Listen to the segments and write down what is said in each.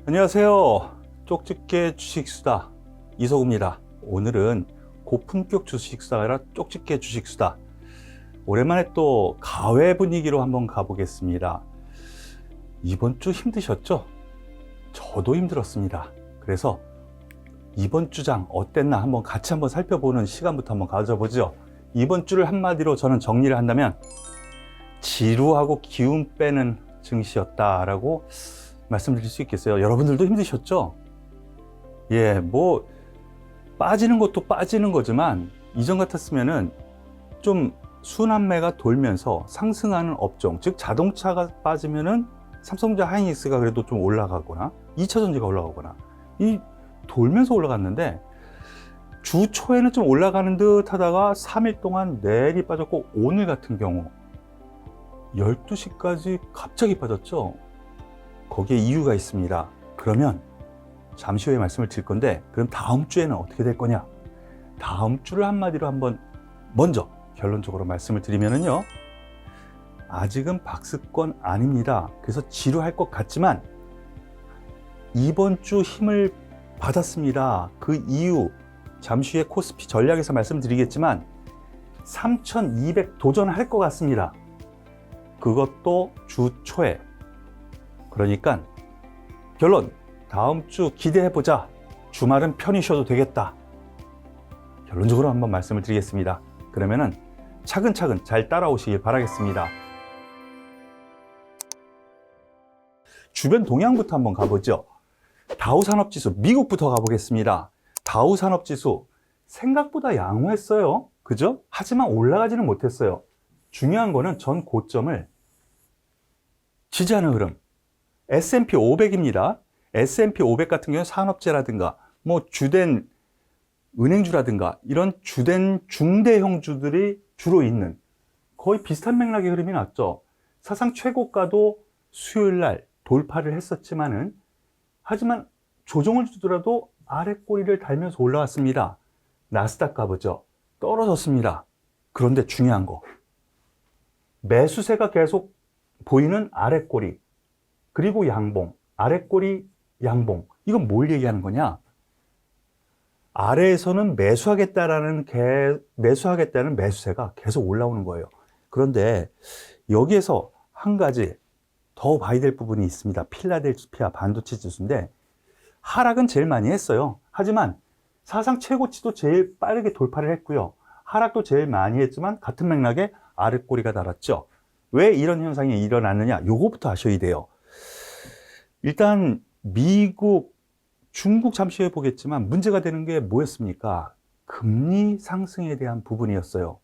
안녕하세요. 쪽집게 주식수다 이소구입니다. 오늘은 고품격 주식수다가 아니라 쪽집게 주식수다. 오랜만에 또 가회 분위기로 한번 가보겠습니다. 이번 주 힘드셨죠? 저도 힘들었습니다. 그래서 이번 주장 어땠나 한번 같이 한번 살펴보는 시간부터 한번 가져보죠. 이번 주를 한마디로 저는 정리를 한다면 지루하고 기운 빼는 증시였다라고 말씀드릴 수 있겠어요. 여러분들도 힘드셨죠? 예, 뭐 빠지는 것도 빠지는 거지만 이전 같았으면은 좀 순환매가 돌면서 상승하는 업종, 즉 자동차가 빠지면은 삼성전자 하이닉스가 그래도 좀 올라가거나 2차전지가 올라가거나 이 돌면서 올라갔는데 주 초에는 좀 올라가는 듯 하다가 3일 동안 내리 빠졌고 오늘 같은 경우 12시까지 갑자기 빠졌죠. 거기에 이유가 있습니다. 그러면 잠시 후에 말씀을 드릴 건데 그럼 다음 주에는 어떻게 될 거냐? 다음 주를 한마디로 한번 먼저 결론적으로 말씀을 드리면은요. 아직은 박스권 아닙니다. 그래서 지루할 것 같지만 이번 주 힘을 받았습니다. 그 이유 잠시 후에 코스피 전략에서 말씀드리겠지만 3200 도전할 것 같습니다. 그것도 주 초에. 그러니까 결론 다음 주 기대해보자. 주말은 편히 쉬어도 되겠다. 결론적으로 한번 말씀을 드리겠습니다. 그러면은 차근차근 잘 따라오시길 바라겠습니다. 주변 동향부터 한번 가보죠. 다우산업지수 미국부터 가보겠습니다. 다우산업지수 생각보다 양호했어요. 그죠? 하지만 올라가지는 못했어요. 중요한 거는 전 고점을 지지하는 흐름. S&P 500입니다. S&P 500 같은 경우는 산업재라든가 뭐 주된 은행주라든가 이런 주된 중대형주들이 주로 있는 거의 비슷한 맥락의 흐름이 났죠. 사상 최고가도 수요일 날 돌파를 했었지만은 하지만 조정을 주더라도 아래 꼬리를 달면서 올라왔습니다. 나스닥 가보죠. 떨어졌습니다. 그런데 중요한 거 매수세가 계속 보이는 아래 꼬리 그리고 양봉, 아래꼬리 양봉. 이건 뭘 얘기하는 거냐? 아래에서는 매수하겠다는 매수세가 계속 올라오는 거예요. 그런데 여기에서 한 가지 더 봐야 될 부분이 있습니다. 필라델피아 반도체 지수인데 하락은 제일 많이 했어요. 하지만 사상 최고치도 제일 빠르게 돌파를 했고요. 하락도 제일 많이 했지만 같은 맥락에 아래꼬리가 달았죠. 왜 이런 현상이 일어났느냐? 요거부터 아셔야 돼요. 일단 미국, 중국 잠시 후에 보겠지만 문제가 되는 게 뭐였습니까? 금리 상승에 대한 부분이었어요.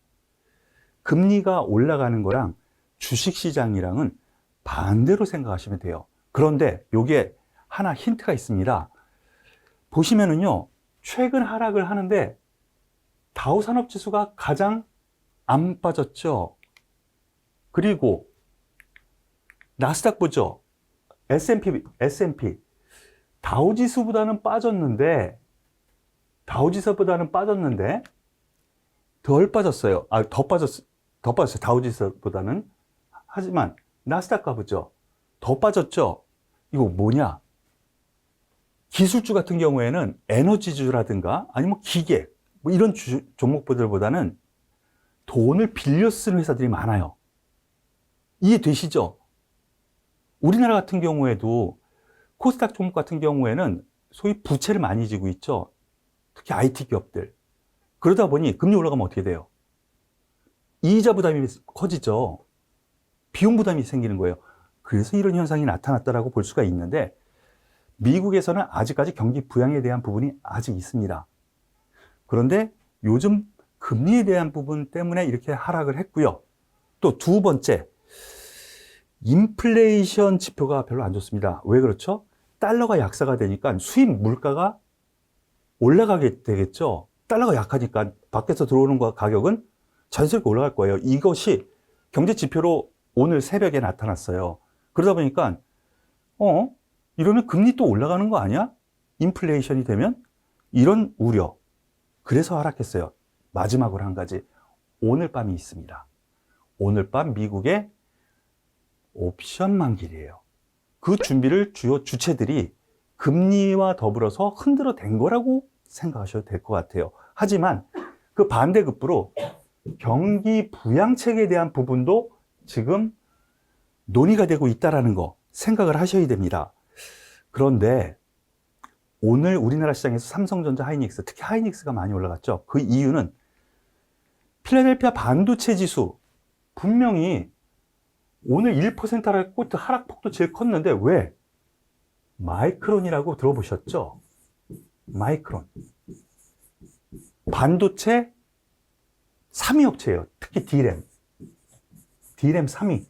금리가 올라가는 거랑 주식시장이랑은 반대로 생각하시면 돼요. 그런데 여기에 하나 힌트가 있습니다. 보시면은요, 최근 하락을 하는데 다우산업지수가 가장 안 빠졌죠. 그리고 나스닥 보죠. S&P 다우지수보다는 빠졌는데 덜 빠졌어요. 더 빠졌어요. 다우지수보다는. 하지만 나스닥 가보죠. 더 빠졌죠. 이거 뭐냐? 기술주 같은 경우에는 에너지주라든가 아니면 기계 뭐 이런 종목들보다는 돈을 빌려 쓰는 회사들이 많아요. 이해되시죠? 우리나라 같은 경우에도 코스닥 종목 같은 경우에는 소위 부채를 많이 지고 있죠. 특히 IT 기업들. 그러다 보니 금리 올라가면 어떻게 돼요? 이자 부담이 커지죠. 비용 부담이 생기는 거예요. 그래서 이런 현상이 나타났다고 볼 수가 있는데 미국에서는 아직까지 경기 부양에 대한 부분이 아직 있습니다. 그런데 요즘 금리에 대한 부분 때문에 이렇게 하락을 했고요. 또 두 번째, 인플레이션 지표가 별로 안 좋습니다. 왜 그렇죠? 달러가 약세가 되니까 수입 물가가 올라가게 되겠죠. 달러가 약하니까 밖에서 들어오는 가격은 자연스럽게 올라갈 거예요. 이것이 경제 지표로 오늘 새벽에 나타났어요. 그러다 보니까 이러면 금리 또 올라가는 거 아니야? 인플레이션이 되면? 이런 우려. 그래서 하락했어요. 마지막으로 한 가지. 오늘 밤이 있습니다. 오늘 밤 미국의 옵션 만기이에요. 그 준비를 주요 주체들이 금리와 더불어서 흔들어 댄 거라고 생각하셔도 될 것 같아요. 하지만 그 반대급부로 경기 부양책에 대한 부분도 지금 논의가 되고 있다는 거 생각을 하셔야 됩니다. 그런데 오늘 우리나라 시장에서 삼성전자, 하이닉스, 특히 하이닉스가 많이 올라갔죠. 그 이유는 필라델피아 반도체 지수 분명히 오늘 1% 하락폭도 제일 컸는데 왜? 마이크론이라고 들어보셨죠? 마이크론. 반도체 3위 업체예요. 특히 D램 3위.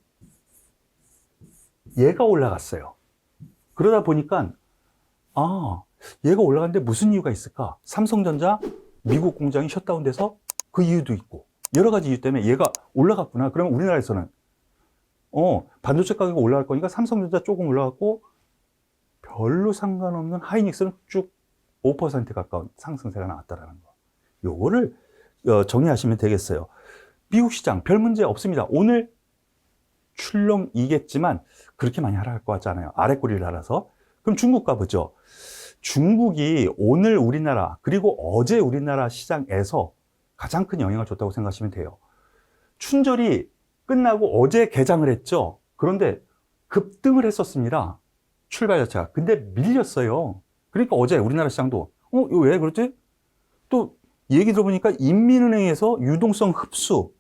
얘가 올라갔어요. 그러다 보니까 얘가 올라갔는데 무슨 이유가 있을까? 삼성전자 미국 공장이 셧다운돼서 그 이유도 있고 여러 가지 이유 때문에 얘가 올라갔구나. 그러면 우리나라에서는 반도체 가격이 올라갈 거니까 삼성전자 조금 올라갔고 별로 상관없는 하이닉스는 쭉 5% 가까운 상승세가 나왔다라는 거. 요거를 정리하시면 되겠어요. 미국 시장 별 문제 없습니다. 오늘 출렁이겠지만 그렇게 많이 하락할 것 같지 않아요. 아래 꼬리를 달아서. 그럼 중국 가보죠. 중국이 오늘 우리나라 그리고 어제 우리나라 시장에서 가장 큰 영향을 줬다고 생각하시면 돼요. 춘절이 끝나고 어제 개장을 했죠. 그런데 급등을 했었습니다. 출발 자체가. 근데 밀렸어요. 그러니까 어제 우리나라 시장도 이거 왜 그렇지? 또 얘기 들어보니까 인민은행에서 유동성 흡수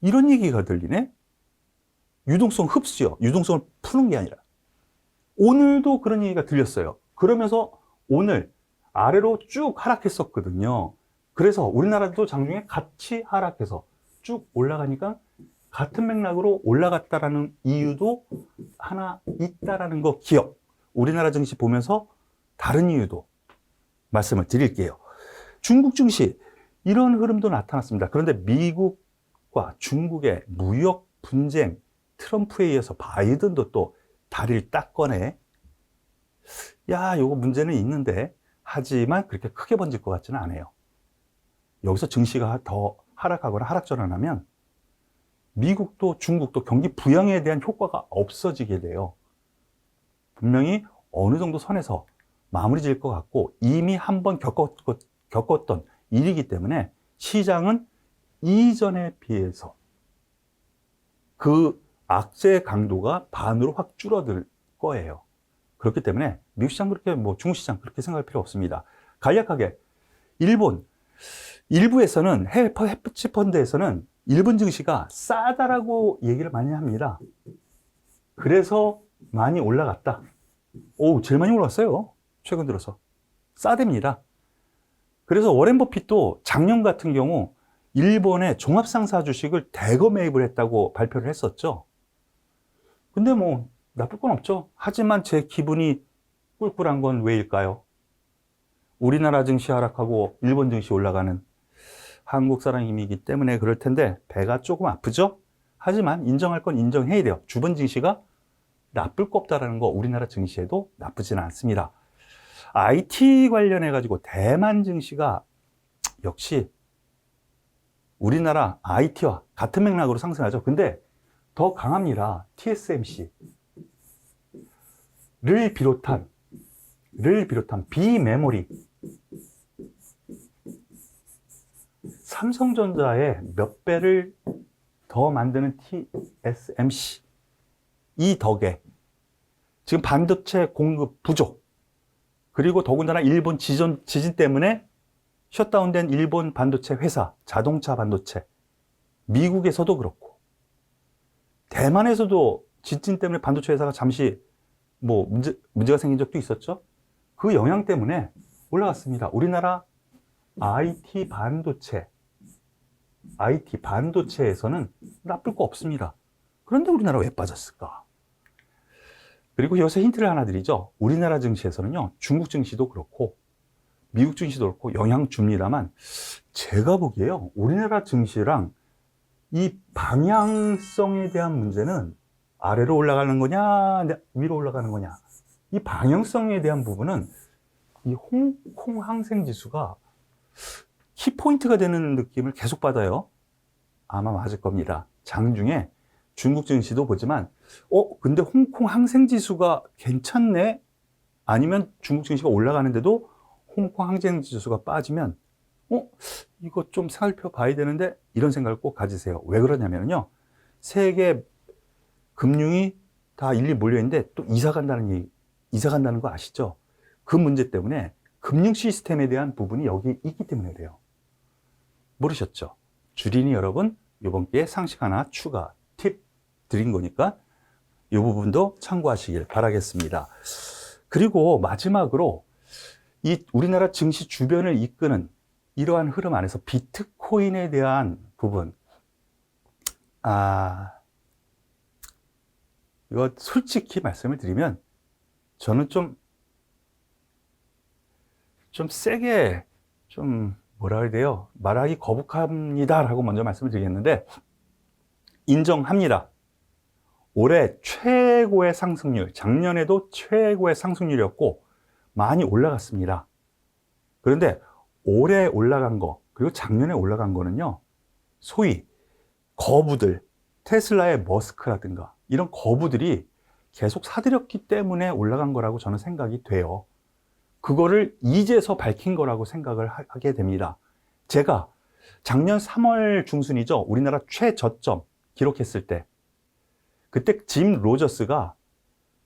이런 얘기가 들리네. 유동성 흡수요. 유동성을 푸는 게 아니라. 오늘도 그런 얘기가 들렸어요. 그러면서 오늘 아래로 쭉 하락했었거든요. 그래서 우리나라도 장중에 같이 하락해서 쭉 올라가니까 같은 맥락으로 올라갔다라는 이유도 하나 있다라는 거 기억. 우리나라 증시 보면서 다른 이유도 말씀을 드릴게요. 중국 증시 이런 흐름도 나타났습니다. 그런데 미국과 중국의 무역 분쟁, 트럼프에 의해서 바이든도 또 다리를 딱 꺼내. 요거 문제는 있는데 하지만 그렇게 크게 번질 것 같지는 않아요. 여기서 증시가 더 하락하거나 하락전환하면 미국도 중국도 경기 부양에 대한 효과가 없어지게 돼요. 분명히 어느 정도 선에서 마무리 질 것 같고 이미 한번 겪었던 일이기 때문에 시장은 이전에 비해서 그 악재의 강도가 반으로 확 줄어들 거예요. 그렇기 때문에 미국 시장 그렇게 중국 시장 그렇게 생각할 필요 없습니다. 간략하게 일본 일부에서는 해외 헤지 펀드에서는 일본 증시가 싸다라고 얘기를 많이 합니다. 그래서 많이 올라갔다. 제일 많이 올랐어요. 최근 들어서. 싸답니다. 그래서 워렌 버핏도 작년 같은 경우 일본의 종합상사 주식을 대거 매입을 했다고 발표를 했었죠. 근데 나쁠 건 없죠. 하지만 제 기분이 꿀꿀한 건 왜일까요? 우리나라 증시 하락하고 일본 증시 올라가는 한국 사람이기 때문에 그럴 텐데 배가 조금 아프죠? 하지만 인정할 건 인정해야 돼요. 주변 증시가 나쁠 거 없다라는 거 우리나라 증시에도 나쁘지는 않습니다. IT 관련해 가지고 대만 증시가 역시 우리나라 IT와 같은 맥락으로 상승하죠. 근데 더 강합니다. TSMC를 비롯한 비메모리 삼성전자의 몇 배를 더 만드는 TSMC 이 덕에 지금 반도체 공급 부족 그리고 더군다나 일본 지진 때문에 셧다운된 일본 반도체 회사, 자동차 반도체 미국에서도 그렇고 대만에서도 지진 때문에 반도체 회사가 잠시 문제가 생긴 적도 있었죠. 그 영향 때문에 올라갔습니다. 우리나라 IT 반도체에서는 나쁠 거 없습니다. 그런데 우리나라 왜 빠졌을까? 그리고 여기서 힌트를 하나 드리죠. 우리나라 증시에서는요, 중국 증시도 그렇고 미국 증시도 그렇고 영향 줍니다만 제가 보기에요, 우리나라 증시랑 이 방향성에 대한 문제는 아래로 올라가는 거냐 위로 올라가는 거냐, 이 방향성에 대한 부분은 이 홍콩 항생 지수가 키포인트가 되는 느낌을 계속 받아요. 아마 맞을 겁니다. 장중에 중국 증시도 보지만 근데 홍콩 항생 지수가 괜찮네? 아니면 중국 증시가 올라가는데도 홍콩 항쟁 지수가 빠지면 이거 좀 살펴봐야 되는데 이런 생각을 꼭 가지세요. 왜 그러냐면요. 세계 금융이 다 일일이 몰려있는데 또 이사 간다는 거 아시죠? 그 문제 때문에 금융 시스템에 대한 부분이 여기 있기 때문에 그래요. 모르셨죠? 주린이 여러분, 이번 기회에 상식 하나 추가 팁 드린 거니까 이 부분도 참고하시길 바라겠습니다. 그리고 마지막으로 이 우리나라 증시 주변을 이끄는 이러한 흐름 안에서 비트코인에 대한 부분. 이거 솔직히 말씀을 드리면 저는 좀 세게 뭐라 해야 돼요? 말하기 거북합니다라고 먼저 말씀을 드리겠는데 인정합니다. 올해 최고의 상승률, 작년에도 최고의 상승률이었고 많이 올라갔습니다. 그런데 올해 올라간 거, 그리고 작년에 올라간 거는요, 소위 거부들, 테슬라의 머스크라든가 이런 거부들이 계속 사들였기 때문에 올라간 거라고 저는 생각이 돼요. 그거를 이제서 밝힌 거라고 생각을 하게 됩니다. 제가 작년 3월 중순이죠. 우리나라 최저점 기록했을 때 그때 짐 로저스가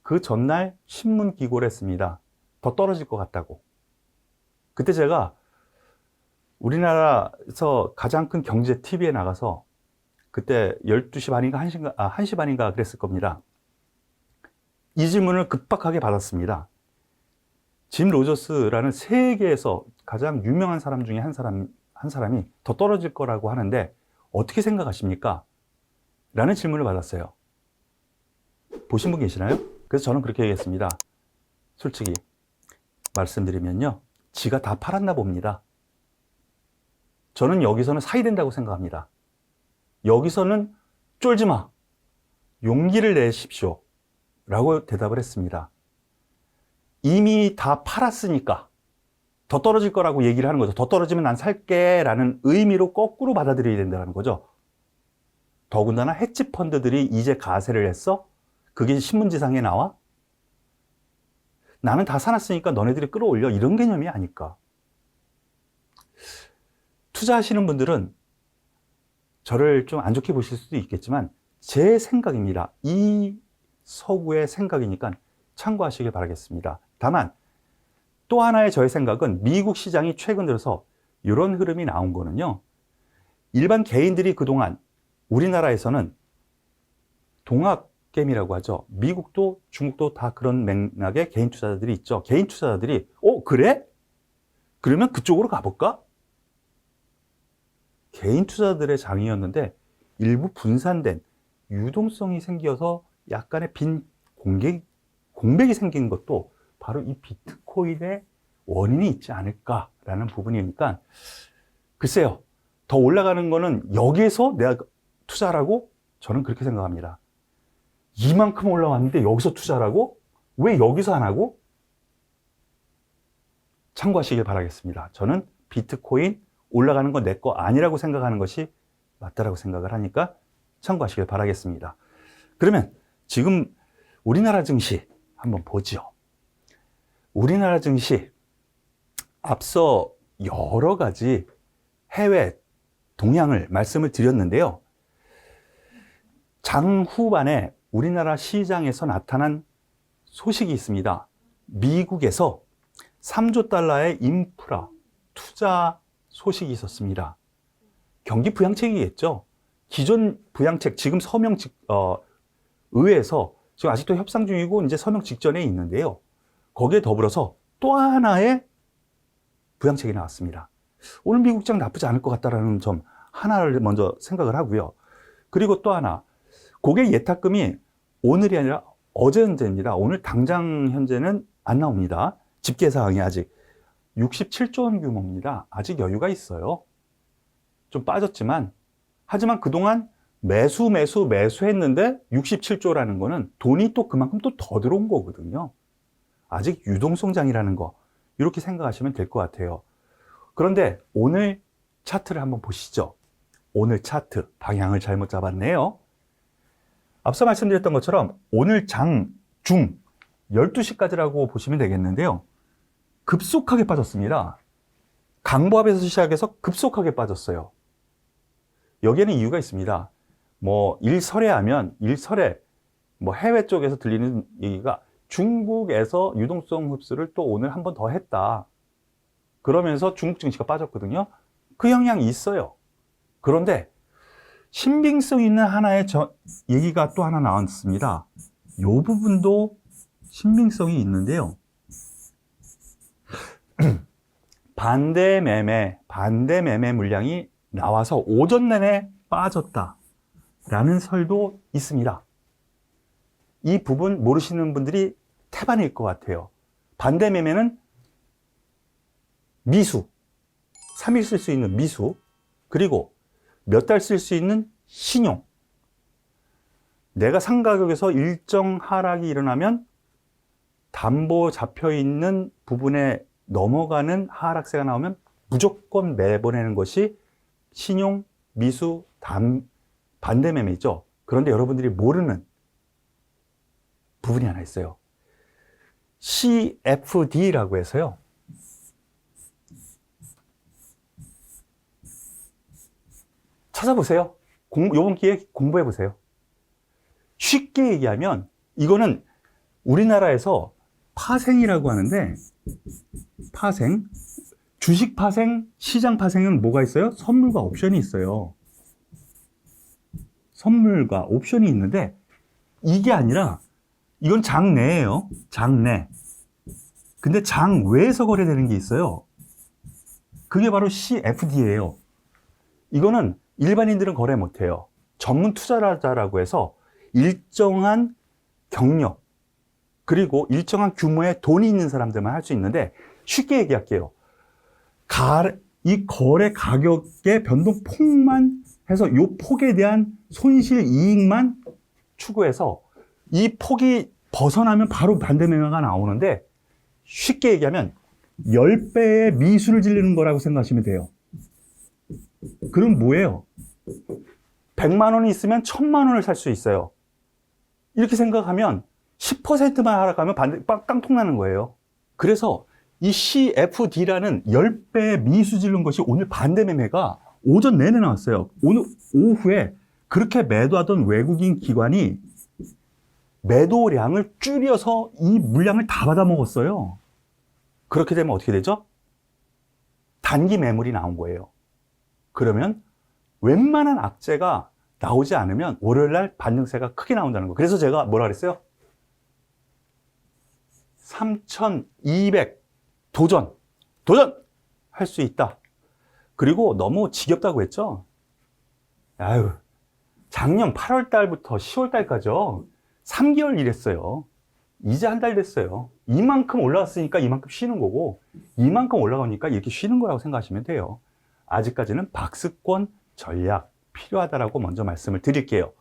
그 전날 신문 기고를 했습니다. 더 떨어질 것 같다고. 그때 제가 우리나라에서 가장 큰 경제 TV에 나가서 그때 12시 반인가 1시 반인가 그랬을 겁니다. 이 질문을 급박하게 받았습니다. 짐 로저스라는 세계에서 가장 유명한 사람 중에 한 사람이 더 떨어질 거라고 하는데 어떻게 생각하십니까? 라는 질문을 받았어요. 보신 분 계시나요? 그래서 저는 그렇게 얘기했습니다. 솔직히 말씀드리면요, 지가 다 팔았나 봅니다. 저는 여기서는 사야 된다고 생각합니다. 여기서는 쫄지 마, 용기를 내십시오 라고 대답을 했습니다. 이미 다 팔았으니까 더 떨어질 거라고 얘기를 하는 거죠. 더 떨어지면 난 살게 라는 의미로 거꾸로 받아들여야 된다는 거죠. 더군다나 헤지 펀드들이 이제 가세를 했어? 그게 신문지상에 나와? 나는 다 사놨으니까 너네들이 끌어올려, 이런 개념이 아닐까. 투자하시는 분들은 저를 좀 안 좋게 보실 수도 있겠지만 제 생각입니다. 이 서구의 생각이니까 참고하시길 바라겠습니다. 다만 또 하나의 저의 생각은 미국 시장이 최근 들어서 이런 흐름이 나온 거는요, 일반 개인들이 그동안 우리나라에서는 동학개미라고 하죠. 미국도 중국도 다 그런 맥락의 개인 투자자들이 있죠. 개인 투자자들이 그래? 그러면 그쪽으로 가볼까? 개인 투자들의 장이었는데 일부 분산된 유동성이 생겨서 약간의 빈 공백이 생긴 것도 바로 이 비트코인의 원인이 있지 않을까라는 부분이니까 글쎄요, 더 올라가는 거는 여기에서 내가 투자라고? 저는 그렇게 생각합니다. 이만큼 올라왔는데 여기서 투자라고? 왜 여기서 안 하고? 참고하시길 바라겠습니다. 저는 비트코인 올라가는 건 내 거 아니라고 생각하는 것이 맞다라고 생각을 하니까 참고하시길 바라겠습니다. 그러면 지금 우리나라 증시 한번 보죠. 우리나라 증시 앞서 여러 가지 해외 동향을 말씀을 드렸는데요. 장 후반에 우리나라 시장에서 나타난 소식이 있습니다. 미국에서 3조 달러의 인프라 투자 소식이 있었습니다. 경기 부양책이겠죠. 기존 부양책, 지금 서명 의회에서 지금 아직도 협상 중이고 이제 서명 직전에 있는데요. 거기에 더불어서 또 하나의 부양책이 나왔습니다. 오늘 미국장 나쁘지 않을 것 같다라는 점 하나를 먼저 생각을 하고요. 그리고 또 하나, 고객 예탁금이 오늘이 아니라 어제 현재입니다. 오늘 당장 현재는 안 나옵니다. 집계 사항이 아직 67조 원 규모입니다. 아직 여유가 있어요. 좀 빠졌지만, 하지만 그동안 매수했는데 67조라는 거는 돈이 또 그만큼 또 더 들어온 거거든요. 아직 유동성장이라는 거, 이렇게 생각하시면 될 것 같아요. 그런데 오늘 차트를 한번 보시죠. 오늘 차트 방향을 잘못 잡았네요. 앞서 말씀드렸던 것처럼 오늘 장, 중 12시까지라고 보시면 되겠는데요. 급속하게 빠졌습니다. 강보합에서 시작해서 급속하게 빠졌어요. 여기에는 이유가 있습니다. 뭐 일설에 뭐 해외 쪽에서 들리는 얘기가 중국에서 유동성 흡수를 또 오늘 한 번 더 했다. 그러면서 중국 증시가 빠졌거든요. 그 영향이 있어요. 그런데 신빙성 있는 하나의 얘기가 또 하나 나왔습니다. 이 부분도 신빙성이 있는데요. 반대 매매 물량이 나와서 오전 내내 빠졌다라는 설도 있습니다. 이 부분 모르시는 분들이 태반일 것 같아요. 반대 매매는 미수, 3일 쓸 수 있는 미수, 그리고 몇 달 쓸 수 있는 신용. 내가 산 가격에서 일정 하락이 일어나면 담보 잡혀 있는 부분에 넘어가는 하락세가 나오면 무조건 매보내는 것이 신용, 미수, 반대 매매죠. 그런데 여러분들이 모르는 부분이 하나 있어요. CFD라고 해서요. 찾아보세요. 이번 기회에 공부해 보세요. 쉽게 얘기하면 이거는 우리나라에서 파생이라고 하는데, 파생, 주식 파생, 시장 파생은 뭐가 있어요? 선물과 옵션이 있어요. 선물과 옵션이 있는데 이게 아니라 이건 장내예요. 장내. 근데 장외에서 거래되는 게 있어요. 그게 바로 CFD예요. 이거는 일반인들은 거래 못해요. 전문 투자자라고 해서 일정한 경력 그리고 일정한 규모의 돈이 있는 사람들만 할 수 있는데, 쉽게 얘기할게요. 이 거래 가격의 변동폭만 해서 이 폭에 대한 손실 이익만 추구해서 이 폭이 벗어나면 바로 반대 매매가 나오는데, 쉽게 얘기하면 10배의 미수를 지르는 거라고 생각하시면 돼요. 그럼 뭐예요? 100만 원이 있으면 1000만 원을 살 수 있어요. 이렇게 생각하면 10%만 하락하면 깡통 나는 거예요. 그래서 이 CFD라는 10배의 미수 지른 것이 오늘 반대 매매가 오전 내내 나왔어요. 오늘 오후에 그렇게 매도하던 외국인 기관이 매도량을 줄여서 이 물량을 다 받아 먹었어요. 그렇게 되면 어떻게 되죠? 단기 매물이 나온 거예요. 그러면 웬만한 악재가 나오지 않으면 월요일날 반등세가 크게 나온다는 거. 그래서 제가 뭐라 그랬어요? 3200 도전 할 수 있다. 그리고 너무 지겹다고 했죠. 아유, 작년 8월 달부터 10월 달까지요. 3개월 일했어요. 이제 한 달 됐어요. 이만큼 올라왔으니까 이만큼 쉬는 거고, 이만큼 올라가니까 이렇게 쉬는 거라고 생각하시면 돼요. 아직까지는 박스권 전략 필요하다라고 먼저 말씀을 드릴게요.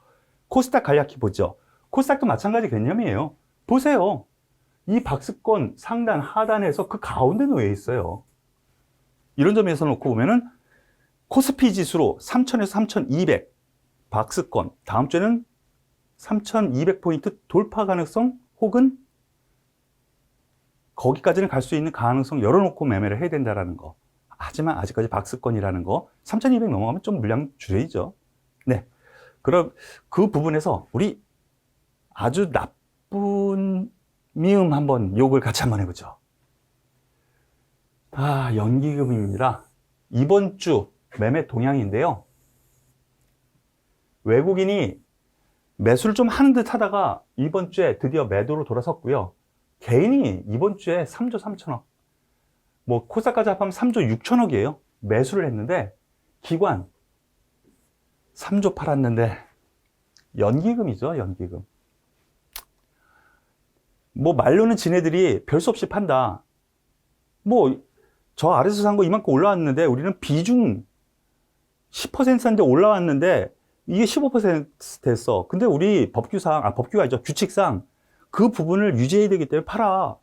코스닥 간략히 보죠. 코스닥도 마찬가지 개념이에요. 보세요. 이 박스권 상단 하단에서 그 가운데 놓여 있어요. 이런 점에서 놓고 보면은 코스피 지수로 3000에서 3200 박스권, 다음 주에는 3200포인트 돌파 가능성 혹은 거기까지는 갈 수 있는 가능성 열어놓고 매매를 해야 된다는 거. 하지만 아직까지 박스권이라는 거 3200 넘어가면 좀 물량 줄여야죠. 네, 그럼 그 부분에서 우리 아주 나쁜 미음 한번 욕을 같이 한번 해보죠. 연기금입니다. 이번 주 매매 동향인데요. 외국인이 매수를 좀 하는 듯 하다가 이번 주에 드디어 매도로 돌아섰고요. 개인이 이번 주에 3조 3천억, 뭐 코스닥까지 합하면 3조 6천억이에요. 매수를 했는데, 기관 3조 팔았는데 연기금이죠. 연기금. 뭐 말로는 지네들이 별 수 없이 판다. 뭐 저 아래서 산 거 이만큼 올라왔는데 우리는 비중 10% 산데 올라왔는데 이게 15% 됐어. 근데 우리 법규가 아니죠. 규칙상 그 부분을 유지해야 되기 때문에 팔아.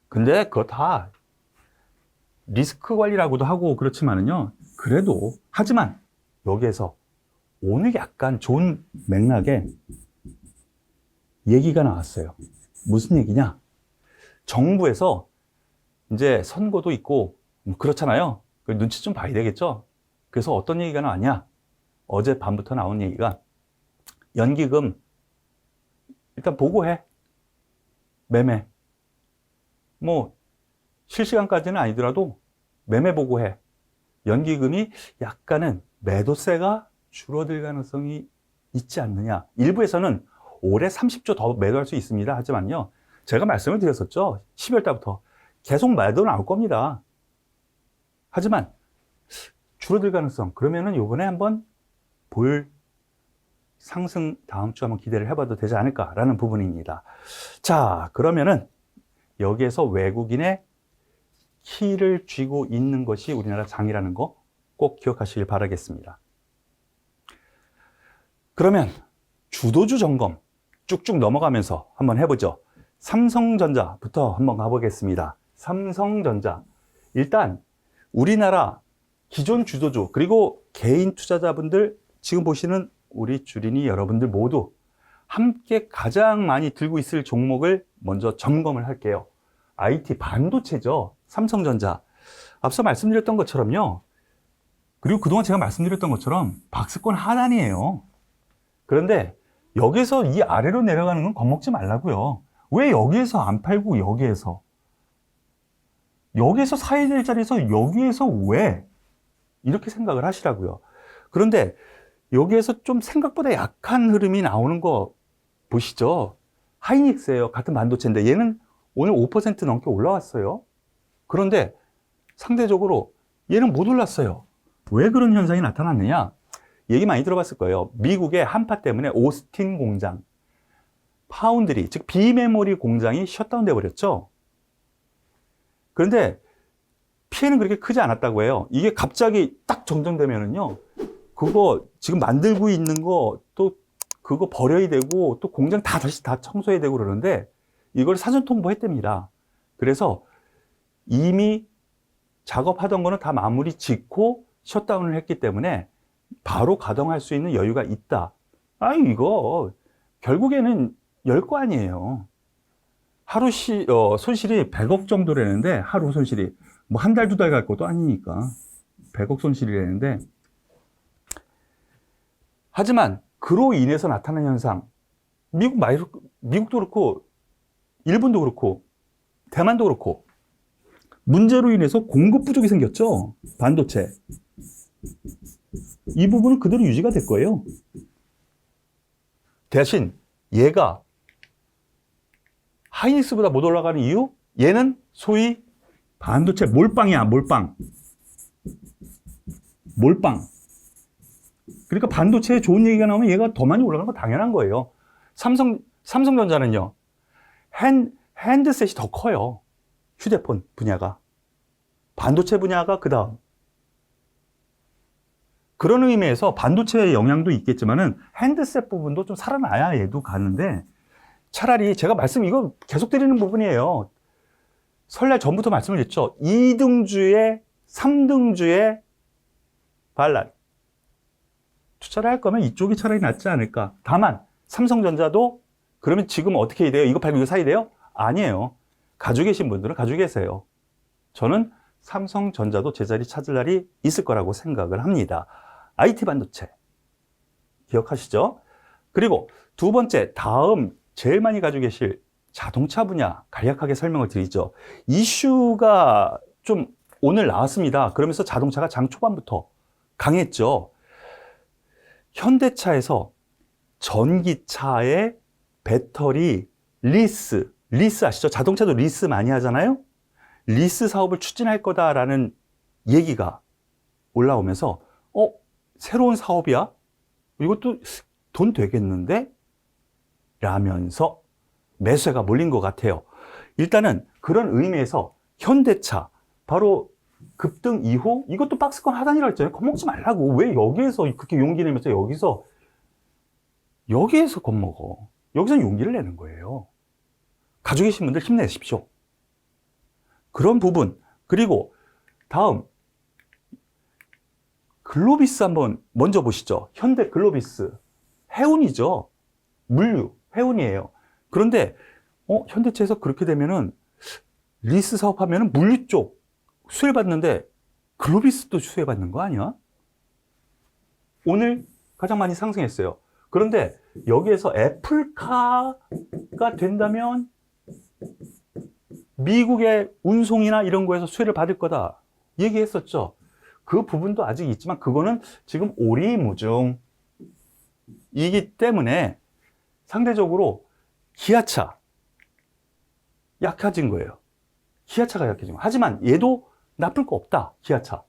근데 그거 다 리스크 관리라고도 하고 그렇지만은요. 그래도 하지만 여기에서 오늘 약간 좋은 맥락에 얘기가 나왔어요. 무슨 얘기냐? 정부에서 이제 선거도 있고 그렇잖아요. 눈치 좀 봐야 되겠죠. 그래서 어떤 얘기가 나왔냐? 어제 밤부터 나온 얘기가 연기금 일단 보고해. 매매. 뭐 실시간까지는 아니더라도 매매 보고해. 연기금이 약간은 매도세가 줄어들 가능성이 있지 않느냐. 일부에서는 올해 30조 더 매도할 수 있습니다. 하지만요, 제가 말씀을 드렸었죠. 12월 달부터 계속 매도 나올 겁니다. 하지만 줄어들 가능성, 그러면은 요번에 한번 볼 상승 다음 주 한번 기대를 해봐도 되지 않을까라는 부분입니다. 자, 그러면은 여기에서 외국인의 키를 쥐고 있는 것이 우리나라 장이라는 거 꼭 기억하시길 바라겠습니다. 그러면 주도주 점검 쭉쭉 넘어가면서 한번 해보죠. 삼성전자부터 한번 가보겠습니다. 삼성전자. 일단 우리나라 기존 주도주 그리고 개인 투자자분들 지금 보시는 우리 주린이 여러분들 모두 함께 가장 많이 들고 있을 종목을 먼저 점검을 할게요. IT 반도체죠. 삼성전자. 앞서 말씀드렸던 것처럼요. 그리고 그동안 제가 말씀드렸던 것처럼 박스권 하단이에요. 그런데 여기서 이 아래로 내려가는 건 겁먹지 말라고요. 왜 여기에서 안 팔고 여기에서 사야 될 자리에서 여기에서 왜? 이렇게 생각을 하시라고요. 그런데 여기에서 좀 생각보다 약한 흐름이 나오는 거 보시죠. 하이닉스예요. 같은 반도체인데 얘는 오늘 5% 넘게 올라왔어요. 그런데 상대적으로 얘는 못 올랐어요. 왜 그런 현상이 나타났느냐? 얘기 많이 들어봤을 거예요. 미국의 한파 때문에 오스틴 공장, 파운드리, 즉 비메모리 공장이 셧다운돼 버렸죠. 그런데 피해는 그렇게 크지 않았다고 해요. 이게 갑자기 딱 정정되면은요, 그거 지금 만들고 있는 거 또 그거 버려야 되고 또 공장 다시 다 청소해야 되고 그러는데 이걸 사전 통보했답니다. 그래서 이미 작업하던 거는 다 마무리 짓고 셧다운을 했기 때문에 바로 가동할 수 있는 여유가 있다. 이거 결국에는 열 거 아니에요. 하루 손실이 100억 정도라는데, 하루 손실이 뭐 한 달, 두 달 갈 것도 아니니까 100억 손실이라는데, 하지만 그로 인해서 나타나는 현상, 미국도 그렇고 일본도 그렇고 대만도 그렇고 문제로 인해서 공급 부족이 생겼죠. 반도체. 이 부분은 그대로 유지가 될 거예요. 대신 얘가 하이닉스보다 못 올라가는 이유? 얘는 소위 반도체 몰빵이야. 몰빵. 그러니까 반도체에 좋은 얘기가 나오면 얘가 더 많이 올라가는 거 당연한 거예요. 삼성전자는요, 핸드셋이 더 커요. 휴대폰 분야가. 반도체 분야가 그 다음. 그런 의미에서 반도체의 영향도 있겠지만은 핸드셋 부분도 좀 살아나야 얘도 가는데, 차라리 제가 이거 계속 드리는 부분이에요. 설날 전부터 말씀을 드렸죠. 2등주에 3등주에 반란. 투자를 할 거면 이쪽이 차라리 낫지 않을까. 다만 삼성전자도 그러면 지금 어떻게 해야 돼요? 이거 팔고 이거 사야 돼요? 아니에요. 가지고 계신 분들은 가지고 계세요. 저는 삼성전자도 제자리 찾을 날이 있을 거라고 생각을 합니다. IT 반도체 기억하시죠? 그리고 두 번째, 다음 제일 많이 가지고 계실 자동차 분야 간략하게 설명을 드리죠. 이슈가 좀 오늘 나왔습니다. 그러면서 자동차가 장 초반부터 강했죠. 현대차에서 전기차의 배터리 리스 아시죠? 자동차도 리스 많이 하잖아요. 리스 사업을 추진할 거다라는 얘기가 올라오면서 새로운 사업이야? 이것도 돈 되겠는데? 라면서 매수세가 몰린 것 같아요. 일단은 그런 의미에서 현대차 바로 급등 이후 이것도 박스권 하단이라고 했잖아요. 겁먹지 말라고. 왜 여기에서 그렇게 용기 내면서 여기에서 겁먹어. 여기서 용기를 내는 거예요. 가지고 계신 분들 힘내십시오. 그런 부분. 그리고 다음 글로비스 한번 먼저 보시죠. 현대 글로비스. 해운이죠. 물류, 해운이에요. 그런데 현대차에서 그렇게 되면은 리스 사업하면 물류 쪽 수혜받는데 글로비스도 수혜받는 거 아니야? 오늘 가장 많이 상승했어요. 그런데 여기에서 애플카가 된다면 미국의 운송이나 이런 거에서 수혜를 받을 거다 얘기했었죠. 그 부분도 아직 있지만 그거는 지금 오리무중이기 때문에 상대적으로 기아차 약해진 거예요. 기아차가 약해진 거예요. 하지만 얘도 나쁠 거 없다. 기아차.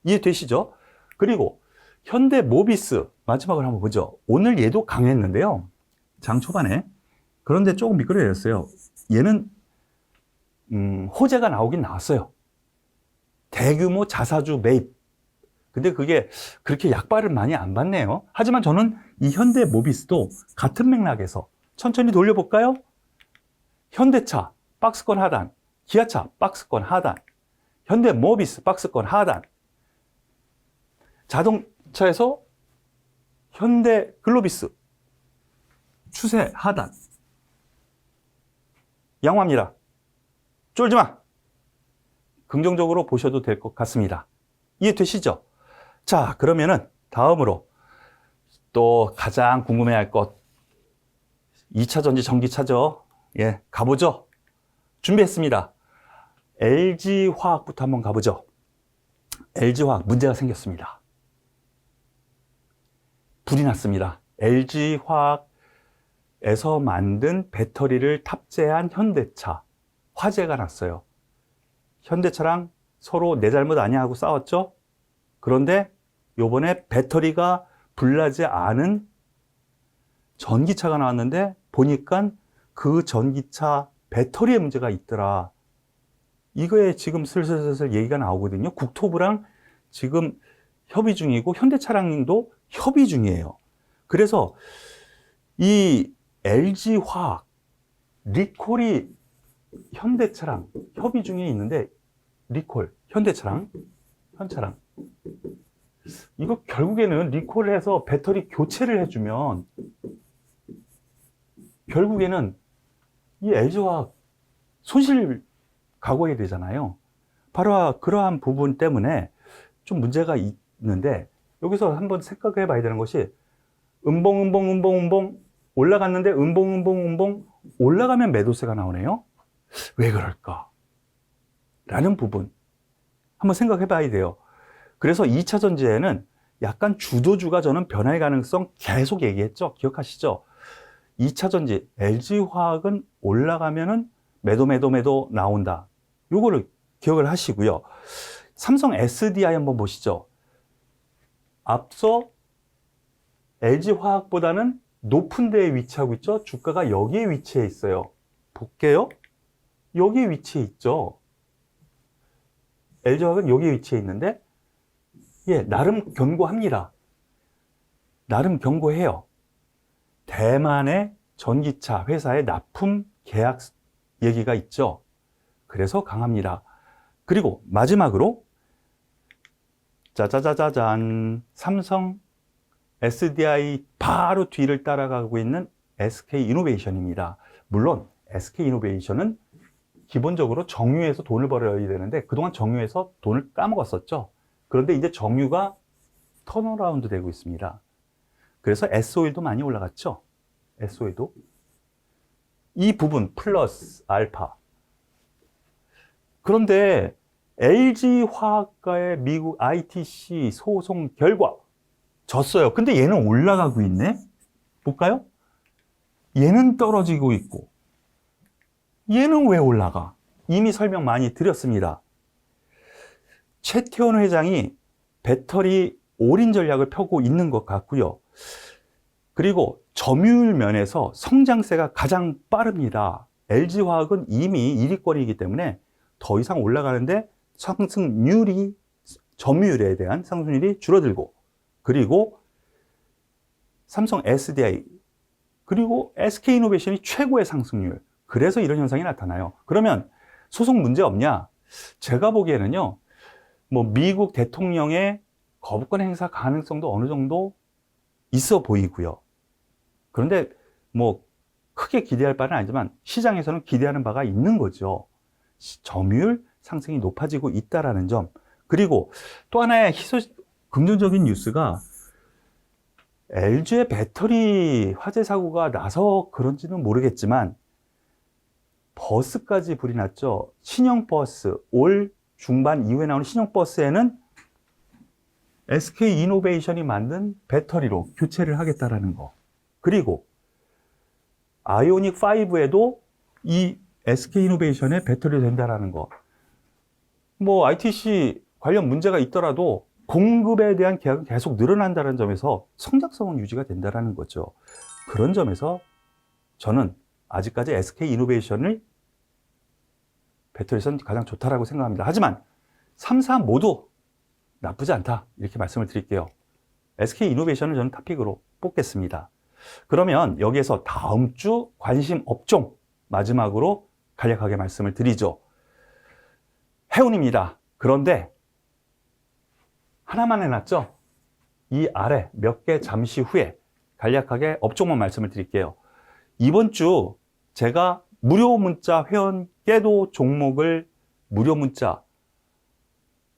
이해되시죠? 그리고 현대모비스 마지막으로 한번 보죠. 오늘 얘도 강했는데요. 장 초반에. 그런데 조금 미끄러졌어요. 얘는 호재가 나오긴 나왔어요. 대규모 자사주 매입. 근데 그게 그렇게 약발을 많이 안 받네요. 하지만 저는 이 현대모비스도 같은 맥락에서 천천히 돌려볼까요? 현대차 박스권 하단, 기아차 박스권 하단, 현대모비스 박스권 하단, 자동차에서 현대글로비스 추세 하단. 양호합니다. 쫄지 마. 긍정적으로 보셔도 될 것 같습니다. 이해되시죠? 자, 그러면은 다음으로 또 가장 궁금해할 것 2차 전지 전기차죠. 예, 가보죠. 준비했습니다. LG화학부터 한번 가보죠. LG화학 문제가 생겼습니다. 불이 났습니다. LG화학에서 만든 배터리를 탑재한 현대차 화재가 났어요. 현대차랑 서로 내 잘못 아니야 하고 싸웠죠. 그런데 요번에 배터리가 불나지 않은 전기차가 나왔는데 보니까 그 전기차 배터리에 문제가 있더라. 이거에 지금 슬슬 얘기가 나오거든요. 국토부랑 지금 협의 중이고 현대차량도 협의 중이에요. 그래서 이 LG화학 리콜이 현대차랑 협의 중에 있는데 리콜 현대차랑 현차랑 이거 결국에는 리콜을 해서 배터리 교체를 해주면 결국에는 이 LG화학 손실 각오해야 되잖아요. 바로 그러한 부분 때문에 좀 문제가 있는데 여기서 한번 생각해 봐야 되는 것이 음봉 올라갔는데 음봉 올라가면 매도세가 나오네요. 왜 그럴까? 라는 부분 한번 생각해 봐야 돼요. 그래서 2차 전지에는 약간 주도주가 저는 변화의 가능성 계속 얘기했죠. 기억하시죠? 2차 전지 LG화학은 올라가면은 매도 나온다. 요거를 기억을 하시고요. 삼성 SDI 한번 보시죠. 앞서 LG화학보다는 높은 데에 위치하고 있죠. 주가가 여기에 위치해 있어요. 볼게요. 여기에 위치해 있죠. LG화학은 여기에 위치해 있는데 예, 나름 견고합니다. 나름 견고해요. 대만의 전기차 회사의 납품 계약 얘기가 있죠. 그래서 강합니다. 그리고 마지막으로 짜자자자잔 삼성 SDI 바로 뒤를 따라가고 있는 SK이노베이션입니다. 물론 SK이노베이션은 기본적으로 정유에서 돈을 벌어야 되는데 그동안 정유에서 돈을 까먹었었죠. 그런데 이제 정유가 턴어라운드 되고 있습니다. 그래서 SO일도 많이 올라갔죠. SO일도. 이 부분 플러스 알파. 그런데 LG화학과의 미국 ITC 소송 결과 졌어요. 근데 얘는 올라가고 있네. 볼까요? 얘는 떨어지고 있고 얘는 왜 올라가? 이미 설명 많이 드렸습니다. 최태원 회장이 배터리 올인 전략을 펴고 있는 것 같고요. 그리고 점유율 면에서 성장세가 가장 빠릅니다. LG화학은 이미 1위권이기 때문에 더 이상 올라가는데 상승률이 점유율에 대한 상승률이 줄어들고 그리고 삼성 SDI 그리고 SK이노베이션이 최고의 상승률. 그래서 이런 현상이 나타나요. 그러면 소송 문제 없냐? 제가 보기에는요. 뭐 미국 대통령의 거부권 행사 가능성도 어느 정도 있어 보이고요. 그런데 뭐 크게 기대할 바는 아니지만 시장에서는 기대하는 바가 있는 거죠. 점유율 상승이 높아지고 있다라는 점. 그리고 또 하나의 긍정적인 뉴스가 LG의 배터리 화재 사고가 나서 그런지는 모르겠지만 버스까지 불이 났죠. 신형 버스, 올 중반 이후에 나오는 신형 버스에는 SK 이노베이션이 만든 배터리로 교체를 하겠다라는 거. 그리고 아이오닉 5에도 이 SK 이노베이션의 배터리가 된다라는 거. 뭐 ITC 관련 문제가 있더라도 공급에 대한 계약은 계속 늘어난다는 점에서 성장성은 유지가 된다는 거죠. 그런 점에서 저는 아직까지 SK 이노베이션을 배터리선 가장 좋다라고 생각합니다. 하지만 3사 모두 나쁘지 않다 이렇게 말씀을 드릴게요. SK 이노베이션을 저는 탑픽으로 뽑겠습니다. 그러면 여기에서 다음 주 관심 업종 마지막으로 간략하게 말씀을 드리죠. 해운입니다. 그런데 하나만 해놨죠? 이 아래 몇 개 잠시 후에 간략하게 업종만 말씀을 드릴게요. 이번 주 제가 무료 문자 회원 깨도 종목을 무료 문자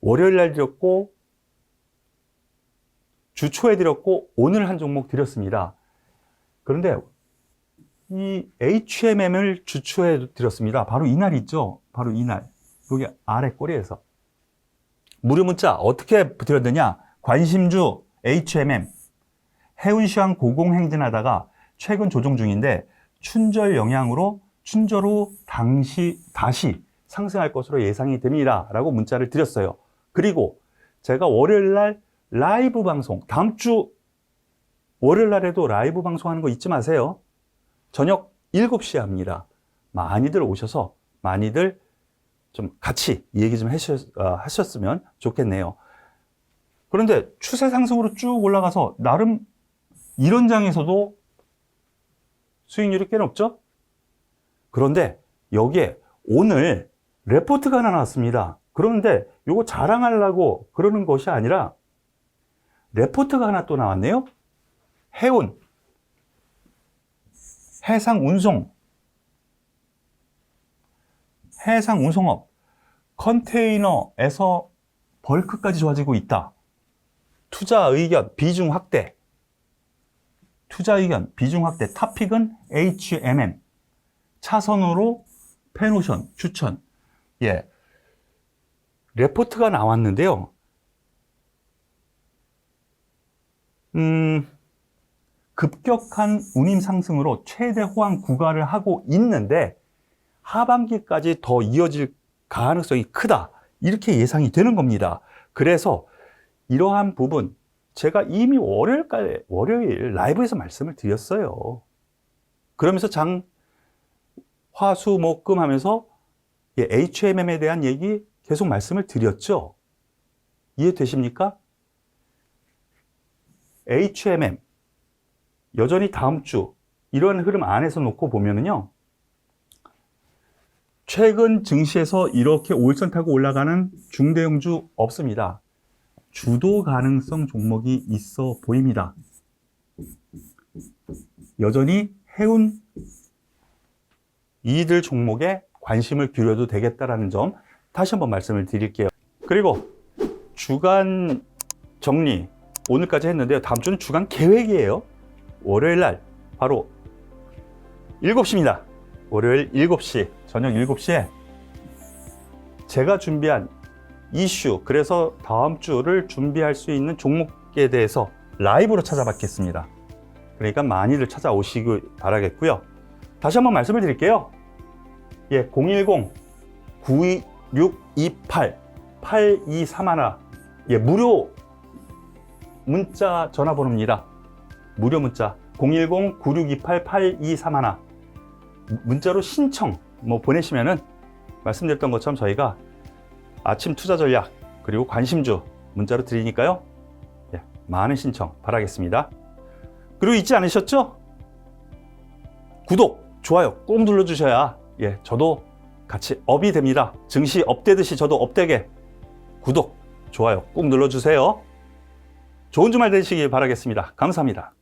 월요일 날 드렸고 주 초에 드렸고 오늘 한 종목 드렸습니다. 그런데 이 HMM을 주 초에 드렸습니다. 바로 이날 있죠? 바로 이날. 여기 아래 꼬리에서. 무료 문자 어떻게 드렸느냐? 관심주 HMM. 해운시황 고공행진하다가 최근 조정 중인데 춘절 영향으로 춘절 후 다시 상승할 것으로 예상이 됩니다. 라고 문자를 드렸어요. 그리고 제가 월요일 날 라이브 방송, 다음 주 월요일 날에도 라이브 방송하는 거 잊지 마세요. 저녁 7시에 합니다. 많이들 오셔서 많이들 좀 같이 얘기 좀 하셨으면 좋겠네요. 그런데 추세 상승으로 쭉 올라가서 나름 이런 장에서도 수익률이 꽤 높죠? 그런데 여기에 오늘 레포트가 하나 나왔습니다. 그런데 이거 자랑하려고 그러는 것이 아니라 레포트가 하나 또 나왔네요. 해운, 해상운송업, 컨테이너에서 벌크까지 좋아지고 있다. 투자 의견 비중 확대, 탑픽은 HMM, 차선으로 페노션 추천. 예, 레포트가 나왔는데요. 급격한 운임 상승으로 최대 호황 구가를 하고 있는데 하반기까지 더 이어질 가능성이 크다. 이렇게 예상이 되는 겁니다. 그래서 이러한 부분 제가 이미 월요일 라이브에서 말씀을 드렸어요. 그러면서 화, 수, 목, 금 하면서 HMM에 대한 얘기 계속 말씀을 드렸죠. 이해되십니까? HMM 여전히 다음 주 이런 흐름 안에서 놓고 보면은요, 최근 증시에서 이렇게 5일선 타고 올라가는 중대형주 없습니다. 주도 가능성 종목이 있어 보입니다. 여전히 해운 이들 종목에 관심을 기울여도 되겠다라는 점 다시 한번 말씀을 드릴게요. 그리고 주간 정리 오늘까지 했는데요. 다음 주는 주간 계획이에요. 월요일 날 바로 7시입니다. 월요일 7시, 저녁 7시에 제가 준비한 이슈, 그래서 다음 주를 준비할 수 있는 종목에 대해서 라이브로 찾아뵙겠습니다. 그러니까 많이들 찾아오시길 바라겠고요. 다시 한번 말씀을 드릴게요. 010-9628-8231 무료 문자 전화번호입니다. 무료 문자 010-9628-8231 문자로 신청 보내시면은 말씀드렸던 것처럼 저희가 아침 투자 전략 그리고 관심주 문자로 드리니까요. 많은 신청 바라겠습니다. 그리고 잊지 않으셨죠? 구독, 좋아요 꼭 눌러주셔야 저도 같이 업이 됩니다. 증시 업되듯이 저도 업되게 구독, 좋아요 꼭 눌러주세요. 좋은 주말 되시길 바라겠습니다. 감사합니다.